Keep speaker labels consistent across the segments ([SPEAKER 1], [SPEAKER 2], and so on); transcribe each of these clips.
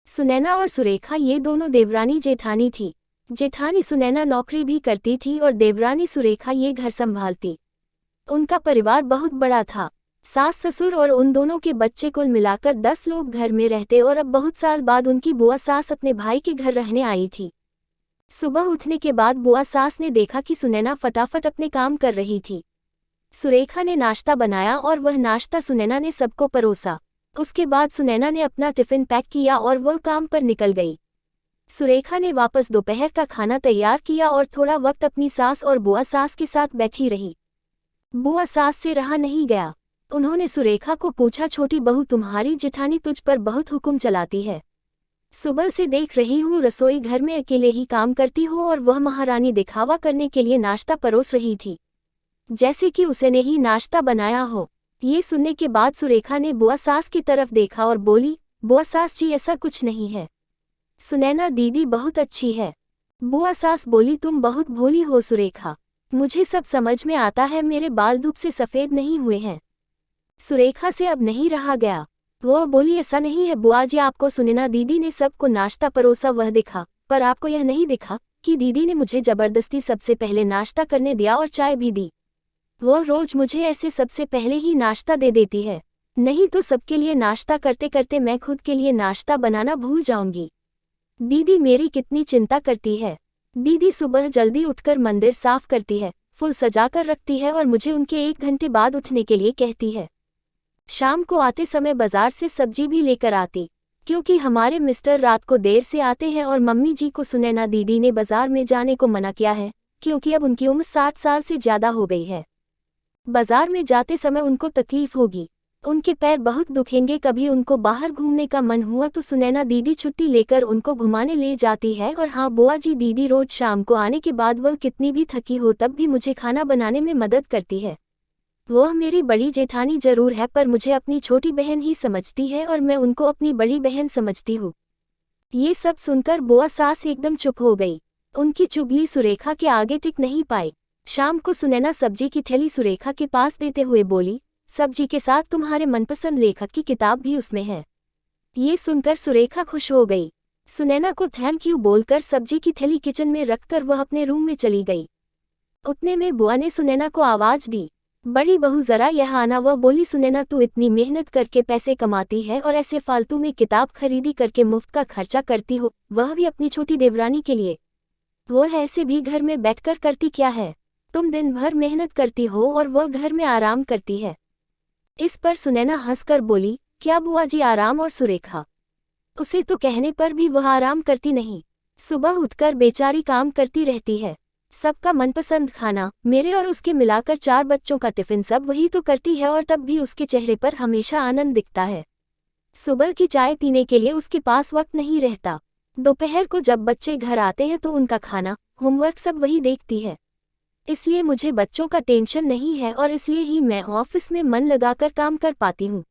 [SPEAKER 1] सुनैना और सुरेखा ये दोनों देवरानी जेठानी थी। जेठानी सुनैना नौकरी भी करती थी और देवरानी सुरेखा ये घर संभालती। उनका परिवार बहुत बड़ा था। सास ससुर और उन दोनों के बच्चे कुल मिलाकर 10 लोग घर में रहते और अब बहुत साल बाद उनकी बुआ सास अपने भाई के घर रहने आई थी। सुबह उठने के बाद बुआ सास ने देखा कि सुनैना फटाफट अपने काम कर रही थी। सुरेखा ने नाश्ता बनाया और वह नाश्ता सुनैना ने सबको परोसा। उसके बाद सुनैना ने अपना टिफिन पैक किया और वह काम पर निकल गई। सुरेखा ने वापस दोपहर का खाना तैयार किया और थोड़ा वक्त अपनी सास और बुआ सास के साथ बैठी रही। बुआ सास से रहा नहीं गया। उन्होंने सुरेखा को पूछा, छोटी बहू, तुम्हारी जेठानी तुझ पर बहुत हुक्म चलाती है। सुबह से देख रही हूँ रसोई घर में अकेले ही काम करती हो और वह महारानी दिखावा करने के लिए नाश्ता परोस रही थी, जैसे कि उसने ही नाश्ता बनाया हो। ये सुनने के बाद सुरेखा ने बुआ सास की तरफ देखा और बोली, बुआ सास जी, ऐसा कुछ नहीं है। सुनैना दीदी बहुत अच्छी है। बुआ सास बोली, तुम बहुत भोली हो सुरेखा, मुझे सब समझ में आता है, मेरे बाल धूप से सफ़ेद नहीं हुए हैं। सुरेखा से अब नहीं रहा गया। वह बोली, ऐसा नहीं है बुआ जी, आपको सुनैना दीदी ने सबको नाश्ता परोसा वह दिखा, पर आपको यह नहीं दिखा कि दीदी ने मुझे ज़बरदस्ती सबसे पहले नाश्ता करने दिया और चाय भी दी। वह रोज मुझे ऐसे सबसे पहले ही नाश्ता दे देती है, नहीं तो सबके लिए नाश्ता करते करते मैं खुद के लिए नाश्ता बनाना भूल जाऊंगी। दीदी मेरी कितनी चिंता करती है। दीदी सुबह जल्दी उठकर मंदिर साफ करती है, फूल सजाकर रखती है और मुझे उनके 1 घंटे बाद उठने के लिए कहती है। शाम को आते समय बाजार से सब्जी भी लेकर आती, क्योंकि हमारे मिस्टर रात को देर से आते हैं और मम्मी जी को सुनैना दीदी ने बाजार में जाने को मना किया है, क्योंकि अब उनकी उम्र 60 साल से ज़्यादा हो गई है। बाजार में जाते समय उनको तकलीफ होगी, उनके पैर बहुत दुखेंगे। कभी उनको बाहर घूमने का मन हुआ तो सुनैना दीदी छुट्टी लेकर उनको घुमाने ले जाती है। और हाँ बुआ जी, दीदी रोज शाम को आने के बाद वह कितनी भी थकी हो तब भी मुझे खाना बनाने में मदद करती है। वह मेरी बड़ी जेठानी जरूर है, पर मुझे अपनी छोटी बहन ही समझती है और मैं उनको अपनी बड़ी बहन समझती हूँ। ये सब सुनकर बुआ सास एकदम चुप हो गई। उनकी चुगली सुरेखा के आगे टिक नहीं पाई। शाम को सुनैना सब्जी की थैली सुरेखा के पास देते हुए बोली, सब्जी के साथ तुम्हारे मनपसंद लेखक की किताब भी उसमें है। ये सुनकर सुरेखा खुश हो गई। सुनैना को थैंक यू बोलकर सब्जी की थैली किचन में रखकर वह अपने रूम में चली गई। उतने में बुआ ने सुनैना को आवाज दी, बड़ी बहू जरा यह आना। वह बोली, सुनैना तू इतनी मेहनत करके पैसे कमाती है और ऐसे फालतू में किताब खरीदी करके मुफ्त का खर्चा करती हो, वह भी अपनी छोटी देवरानी के लिए। वह ऐसे भी घर में बैठकर करती क्या है? तुम दिन भर मेहनत करती हो और वह घर में आराम करती है। इस पर सुनैना हंसकर बोली, क्या बुआ जी आराम? और सुरेखा, उसे तो कहने पर भी वह आराम करती नहीं। सुबह उठकर बेचारी काम करती रहती है, सबका मनपसंद खाना, मेरे और उसके मिलाकर 4 बच्चों का टिफिन सब वही तो करती है और तब भी उसके चेहरे पर हमेशा आनंद दिखता है। सुबह की चाय पीने के लिए उसके पास वक्त नहीं रहता। दोपहर को जब बच्चे घर आते हैं तो उनका खाना, होमवर्क सब वही देखती है। इसलिए मुझे बच्चों का टेंशन नहीं है और इसलिए ही मैं ऑफिस में मन लगाकर काम कर पाती हूँ।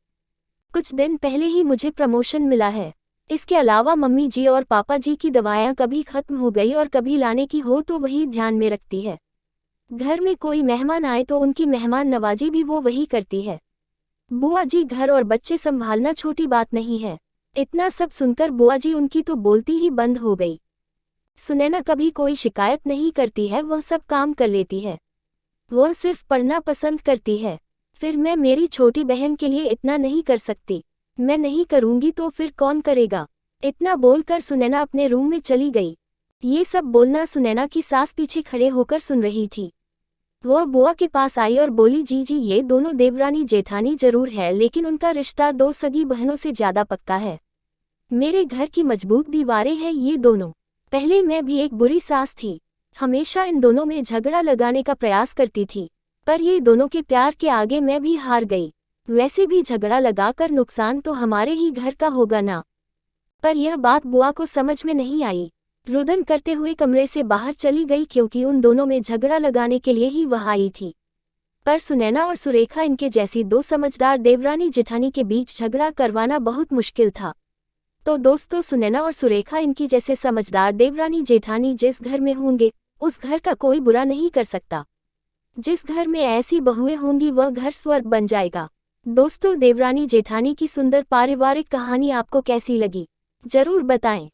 [SPEAKER 1] कुछ दिन पहले ही मुझे प्रमोशन मिला है। इसके अलावा मम्मी जी और पापा जी की दवाइयाँ कभी खत्म हो गई और कभी लाने की हो तो वही ध्यान में रखती है। घर में कोई मेहमान आए तो उनकी मेहमान नवाजी भी वो वही करती है। बुआ जी, घर और बच्चे संभालना छोटी बात नहीं है। इतना सब सुनकर बुआ जी उनकी तो बोलती ही बंद हो गई। सुनैना कभी कोई शिकायत नहीं करती है, वह सब काम कर लेती है। वह सिर्फ पढ़ना पसंद करती है। फिर मैं मेरी छोटी बहन के लिए इतना नहीं कर सकती। मैं नहीं करूंगी तो फिर कौन करेगा? इतना बोलकर सुनैना अपने रूम में चली गई। ये सब बोलना सुनैना की सास पीछे खड़े होकर सुन रही थी। वह बुआ के पास आई और बोली, जी जी, ये दोनों देवरानी जेठानी जरूर है, लेकिन उनका रिश्ता 2 सगी बहनों से ज्यादा पक्का है। मेरे घर की मजबूत दीवारें हैं ये दोनों। पहले मैं भी एक बुरी सास थी, हमेशा इन दोनों में झगड़ा लगाने का प्रयास करती थी, पर ये दोनों के प्यार के आगे मैं भी हार गई। वैसे भी झगड़ा लगाकर नुकसान तो हमारे ही घर का होगा ना। पर यह बात बुआ को समझ में नहीं आई। रुदन करते हुए कमरे से बाहर चली गई, क्योंकि उन दोनों में झगड़ा लगाने के लिए ही वह आई थी। पर सुनैना और सुरेखा, इनके जैसी 2 समझदार देवरानी जेठानी के बीच झगड़ा करवाना बहुत मुश्किल था। तो दोस्तों, सुनैना और सुरेखा, इनकी जैसे समझदार देवरानी जेठानी जिस घर में होंगे उस घर का कोई बुरा नहीं कर सकता। जिस घर में ऐसी बहुएं होंगी वह घर स्वर्ग बन जाएगा। दोस्तों, देवरानी जेठानी की सुंदर पारिवारिक कहानी आपको कैसी लगी? जरूर बताएं।